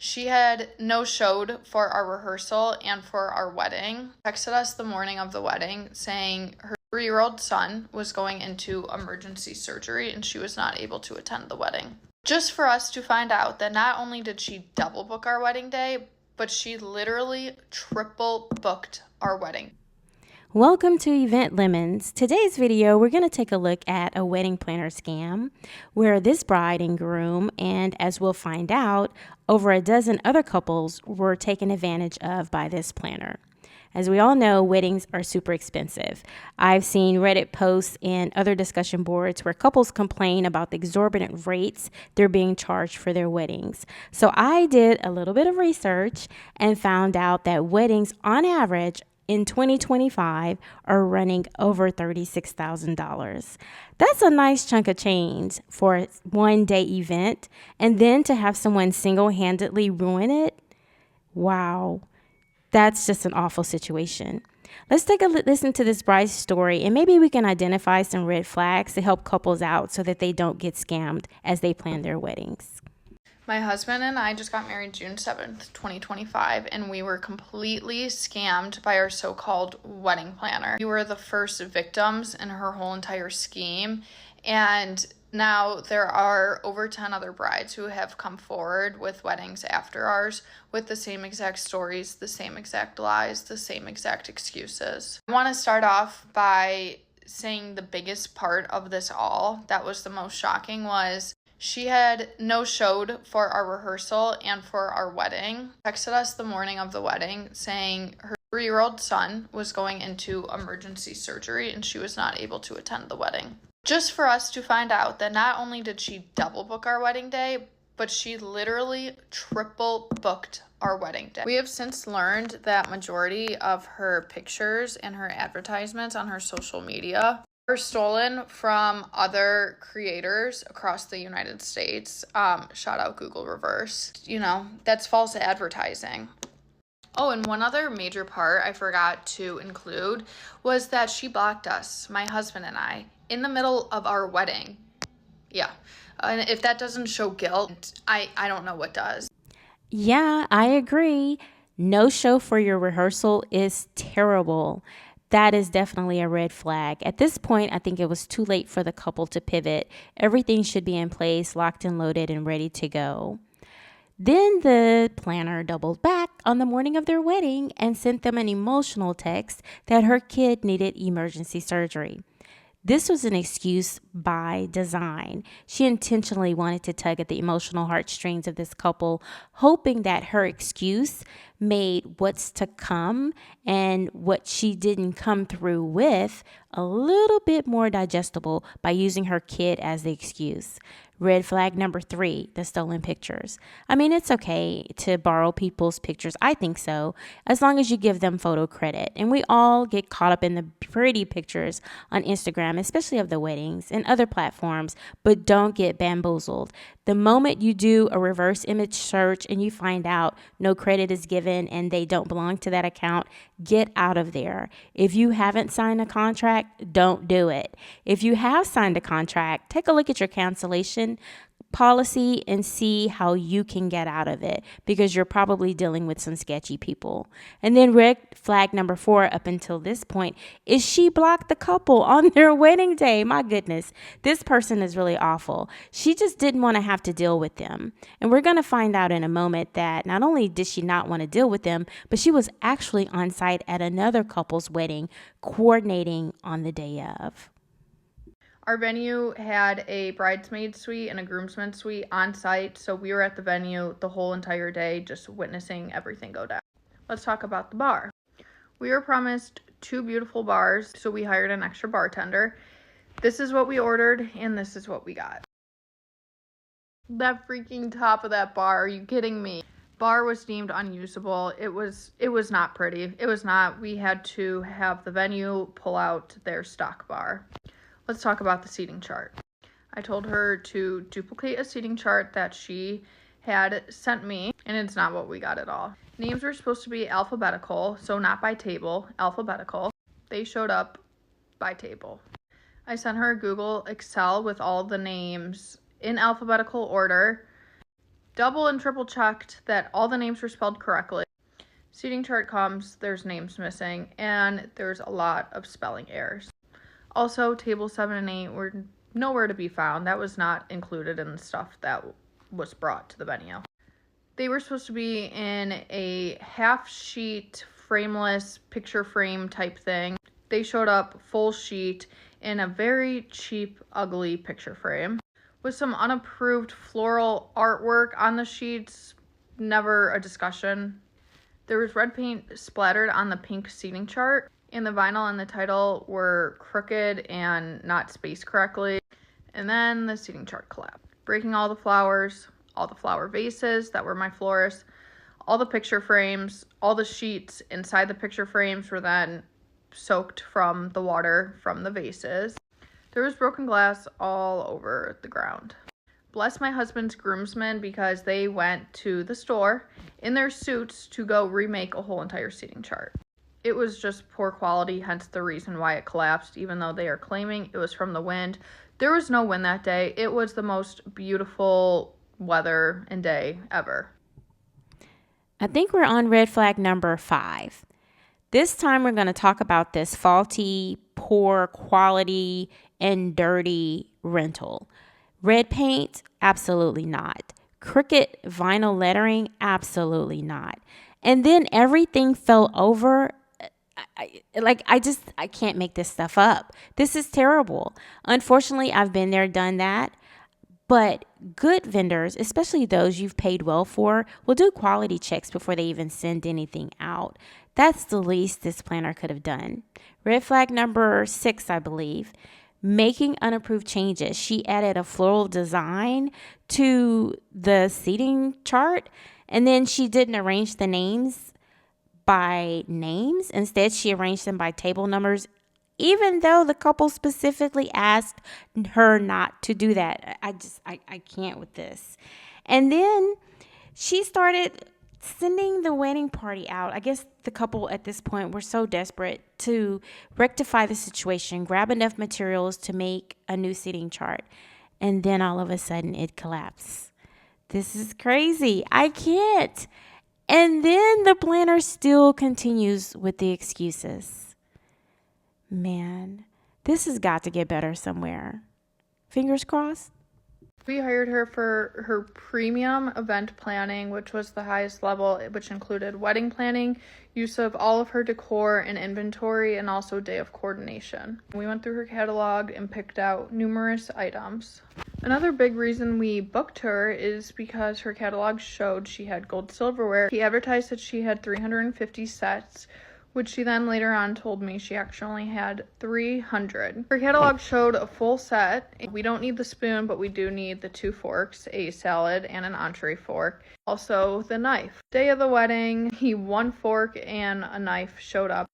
She had no-showed for our rehearsal and for our wedding. Texted us the morning of the wedding saying her 3-year-old son was going into emergency surgery and she was not able to attend the wedding. Just for us to find out that not only did she double book our wedding day, but she literally triple booked our wedding. Welcome to Event Lemons. Today's video, we're going to take a look at a wedding planner scam where this bride and groom, and as we'll find out, over a dozen other couples were taken advantage of by this planner. As we all know, weddings are super expensive. I've seen Reddit posts and other discussion boards where couples complain about the exorbitant rates they're being charged for their weddings. So I did a little bit of research and found out that weddings on average in 2025 are running over $36,000. That's a nice chunk of change for a one-day event, and then to have someone single-handedly ruin it. Wow, that's just an awful situation. Let's take a listen to this bride's story, and maybe we can identify some red flags to help couples out so that they don't get scammed as they plan their weddings. My husband and I just got married June 7th, 2025, and we were completely scammed by our so-called wedding planner. We were the first victims in her whole entire scheme, and now there are over 10 other brides who have come forward with weddings after ours with the same exact stories, the same exact lies, the same exact excuses. I want to start off by saying the biggest part of this all, that was the most shocking, was she had no-showed for our rehearsal and for our wedding. Texted us the morning of the wedding saying her 3-year-old son was going into emergency surgery and she was not able to attend the wedding. Just for us to find out that not only did she double book our wedding day, but she literally triple booked our wedding day. We have since learned that majority of her pictures and her advertisements on her social media were stolen from other creators across the United States. Shout out Google Reverse. That's false advertising. Oh, and one other major part I forgot to include was that she blocked us, my husband and I, in the middle of our wedding. Yeah. And if that doesn't show guilt, I don't know what does. Yeah, I agree. No show for your rehearsal is terrible. That is definitely a red flag. At this point, I think it was too late for the couple to pivot. Everything should be in place, locked and loaded, and ready to go. Then the planner doubled back on the morning of their wedding and sent them an emotional text that her kid needed emergency surgery. This was an excuse by design. She intentionally wanted to tug at the emotional heartstrings of this couple, hoping that her excuse made what's to come and what she didn't come through with a little bit more digestible by using her kid as the excuse. Red flag number 3, the stolen pictures. I mean, it's okay to borrow people's pictures. I think so, as long as you give them photo credit. And we all get caught up in the pretty pictures on Instagram, especially of the weddings and other platforms, but don't get bamboozled. The moment you do a reverse image search and you find out no credit is given and they don't belong to that account, get out of there. If you haven't signed a contract, don't do it. If you have signed a contract, take a look at your cancellation policy and see how you can get out of it, because you're probably dealing with some sketchy people. And then red flag number 4 up until this point is she blocked the couple on their wedding day. My goodness, this person is really awful. She just didn't want to have to deal with them. And we're going to find out in a moment that not only did she not want to deal with them, but she was actually on site at another couple's wedding coordinating on the day of. Our venue had a bridesmaid suite and a groomsman suite on site, so we were at the venue the whole entire day just witnessing everything go down. Let's talk about the bar. We were promised 2 beautiful bars, so we hired an extra bartender. This is what we ordered, and this is what we got. That freaking top of that bar, are you kidding me? Bar was deemed unusable. It was not pretty. It was not. We had to have the venue pull out their stock bar. Let's talk about the seating chart. I told her to duplicate a seating chart that she had sent me, and it's not what we got at all. Names were supposed to be alphabetical, so not by table, alphabetical. They showed up by table. I sent her a Google Excel with all the names in alphabetical order. Double and triple checked that all the names were spelled correctly. Seating chart comes, there's names missing, and there's a lot of spelling errors. Also, tables 7 and 8 were nowhere to be found. That was not included in the stuff that was brought to the venue. They were supposed to be in a half-sheet, frameless, picture frame type thing. They showed up full sheet in a very cheap, ugly picture frame with some unapproved floral artwork on the sheets. Never a discussion. There was red paint splattered on the pink seating chart, and the vinyl and the title were crooked and not spaced correctly. And then the seating chart collapsed, breaking all the flowers, all the flower vases that were my florist, all the picture frames, all the sheets inside the picture frames were then soaked from the water from the vases. There was broken glass all over the ground. Bless my husband's groomsmen, because they went to the store in their suits to go remake a whole entire seating chart. It was just poor quality, hence the reason why it collapsed, even though they are claiming it was from the wind. There was no wind that day. It was the most beautiful weather and day ever. I think we're on red flag number 5. This time we're going to talk about this faulty, poor quality, and dirty rental. Red paint? Absolutely not. Crooked vinyl lettering? Absolutely not. And then everything fell over. I can't make this stuff up. This is terrible. Unfortunately, I've been there, done that. But good vendors, especially those you've paid well for, will do quality checks before they even send anything out. That's the least this planner could have done. Red flag number 6, I believe. Making unapproved changes. She added a floral design to the seating chart, and then she didn't arrange the names by names. Instead, she arranged them by table numbers, even though the couple specifically asked her not to do that. I can't with this. And then she started sending the wedding party out. I guess the couple at this point were so desperate to rectify the situation, grab enough materials to make a new seating chart. And then all of a sudden it collapsed. This is crazy. I can't. And then the planner still continues with the excuses. Man, this has got to get better somewhere. Fingers crossed. We hired her for her premium event planning, which was the highest level, which included wedding planning, use of all of her decor and inventory, and also day of coordination. We went through her catalog and picked out numerous items. Another big reason we booked her is because her catalog showed she had gold silverware. She advertised that she had 350 sets, which she then later on told me she actually had 300. Her catalog showed a full set. We don't need the spoon, but we do need the 2 forks, a salad, and an entree fork. Also, the knife. Day of the wedding, 1 fork and a knife showed up,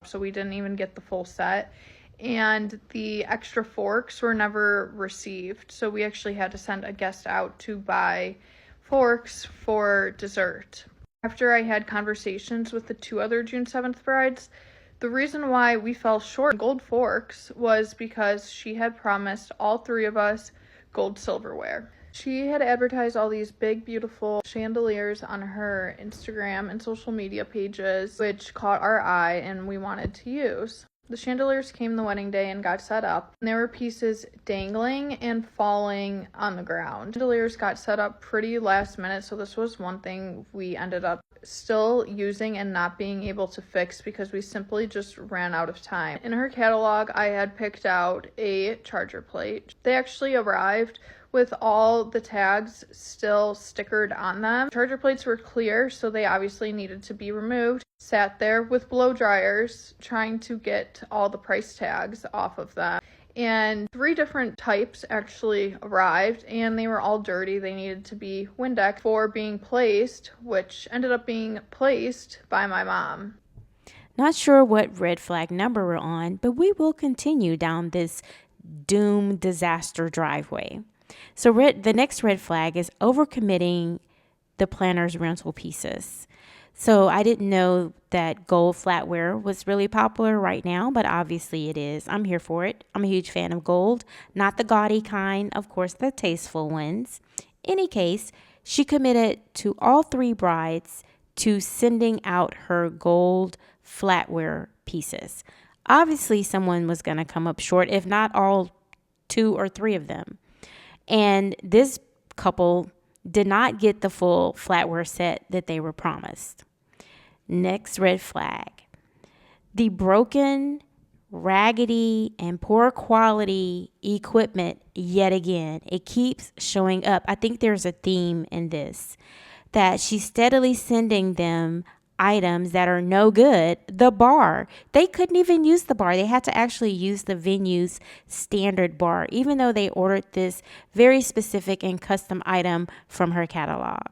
so we didn't even get the full set. And the extra forks were never received, so we actually had to send a guest out to buy forks for dessert. After I had conversations with the 2 other June 7th brides, the reason why we fell short of gold forks was because she had promised all 3 of us gold silverware. She had advertised all these big, beautiful chandeliers on her Instagram and social media pages, which caught our eye and we wanted to use. The chandeliers came the wedding day and got set up, and there were pieces dangling and falling on the ground. Chandeliers got set up pretty last minute, so this was one thing we ended up still using and not being able to fix because we simply just ran out of time. In her catalog, I had picked out a charger plate. They actually arrived with all the tags still stickered on them. Charger plates were clear, so they obviously needed to be removed. Sat there with blow dryers trying to get all the price tags off of them. And 3 different types actually arrived, and they were all dirty. They needed to be Windex for being placed, which ended up being placed by my mom. Not sure what red flag number we're on, but we will continue down this doom disaster driveway. So the next red flag is overcommitting the planner's rental pieces. So I didn't know that gold flatware was really popular right now, but obviously it is. I'm here for it. I'm a huge fan of gold, not the gaudy kind, of course, the tasteful ones. any case, she committed to all three brides to sending out her gold flatware pieces. Obviously, someone was going to come up short, if not all two or three of them. And this couple did not get the full flatware set that they were promised. Next red flag. The broken, raggedy, and poor quality equipment yet again. It keeps showing up. I think there's a theme in this, that she's steadily sending them items that are no good. The bar, they couldn't even use the bar. They had to actually use the venue's standard bar, even though they ordered this very specific and custom item from her catalog.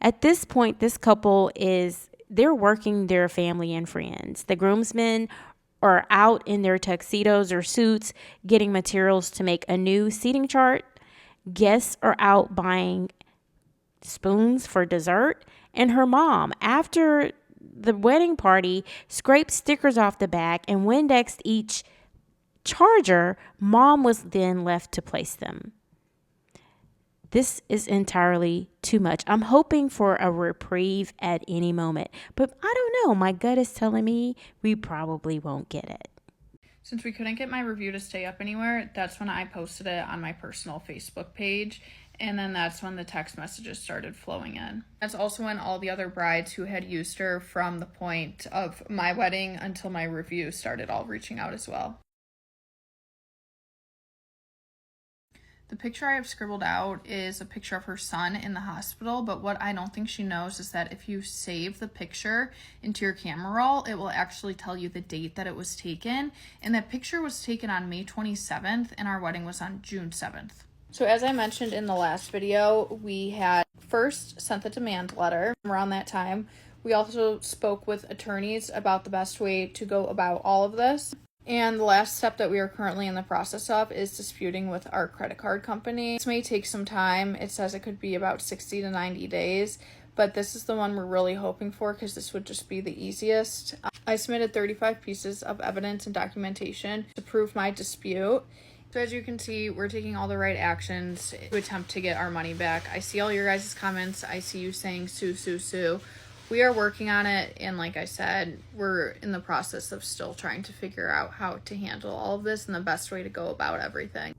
At this point, this couple they're working their family and friends. The groomsmen are out in their tuxedos or suits getting materials to make a new seating chart. Guests are out buying spoons for dessert. And her mom, after the wedding party, scraped stickers off the back and Windexed each charger. Mom was then left to place them. This is entirely too much. I'm hoping for a reprieve at any moment, but I don't know. My gut is telling me we probably won't get it. Since we couldn't get my review to stay up anywhere, that's when I posted it on my personal Facebook page, and then that's when the text messages started flowing in. That's also when all the other brides who had used her from the point of my wedding until my review started all reaching out as well. The picture I have scribbled out is a picture of her son in the hospital, but what I don't think she knows is that if you save the picture into your camera roll, it will actually tell you the date that it was taken, and that picture was taken on May 27th, and our wedding was on June 7th. So as I mentioned in the last video, we had first sent the demand letter around that time. We also spoke with attorneys about the best way to go about all of this. And the last step that we are currently in the process of is disputing with our credit card company. This may take some time. It says it could be about 60 to 90 days, but this is the one we're really hoping for because this would just be the easiest. I submitted 35 pieces of evidence and documentation to prove my dispute. So as you can see, we're taking all the right actions to attempt to get our money back. I see all your guys' comments. I see you saying sue, sue, sue. We are working on it, and like I said, we're in the process of still trying to figure out how to handle all of this and the best way to go about everything.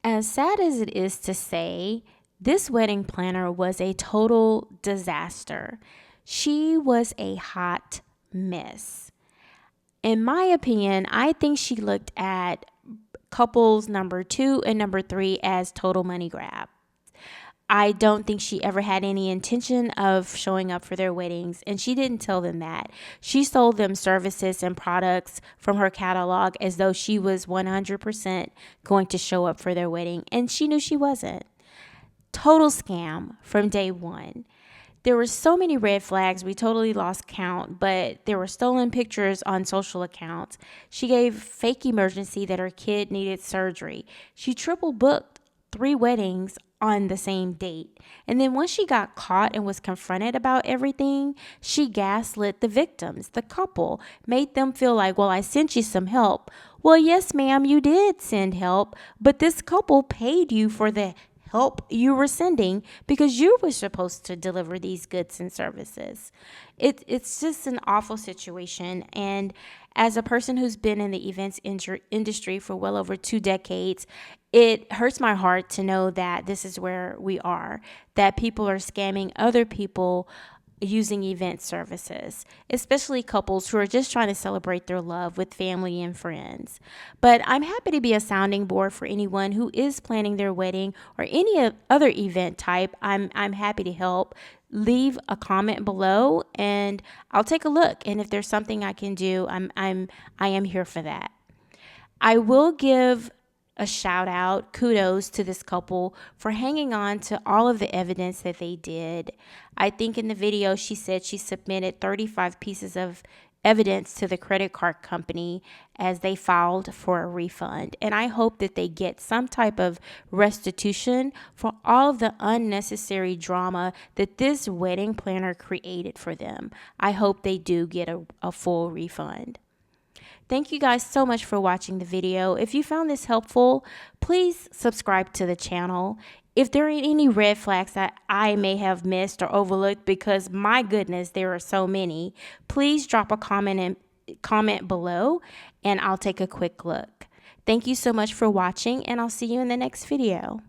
As sad as it is to say, this wedding planner was a total disaster. She was a hot mess. In my opinion, I think she looked at couples number 2 and number 3 as total money grab. I don't think she ever had any intention of showing up for their weddings, and she didn't tell them that. She sold them services and products from her catalog as though she was 100% going to show up for their wedding, and she knew she wasn't. Total scam from day one. There were so many red flags, we totally lost count, but there were stolen pictures on social accounts. She gave fake emergency that her kid needed surgery. She triple booked 3 weddings on the same date. And then once she got caught and was confronted about everything, she gaslit the victims, the couple, made them feel like, well, I sent you some help. Well, yes, ma'am, you did send help, but this couple paid you for the help you were sending because you were supposed to deliver these goods and services. It's just an awful situation. And as a person who's been in the events industry for well over 2 decades, it hurts my heart to know that this is where we are, that people are scamming other people using event services, especially couples who are just trying to celebrate their love with family and friends. But I'm happy to be a sounding board for anyone who is planning their wedding or any other event type. I'm happy to help. Leave a comment below and I'll take a look. And if there's something I can do, I am here for that. I will give a shout out, kudos to this couple for hanging on to all of the evidence that they did. I think in the video she said she submitted 35 pieces of evidence to the credit card company as they filed for a refund. And I hope that they get some type of restitution for all of the unnecessary drama that this wedding planner created for them. I hope they do get a full refund. Thank you guys so much for watching the video. If you found this helpful, please subscribe to the channel. If there are any red flags that I may have missed or overlooked, because my goodness, there are so many, please drop a comment below and I'll take a quick look. Thank you so much for watching, and I'll see you in the next video.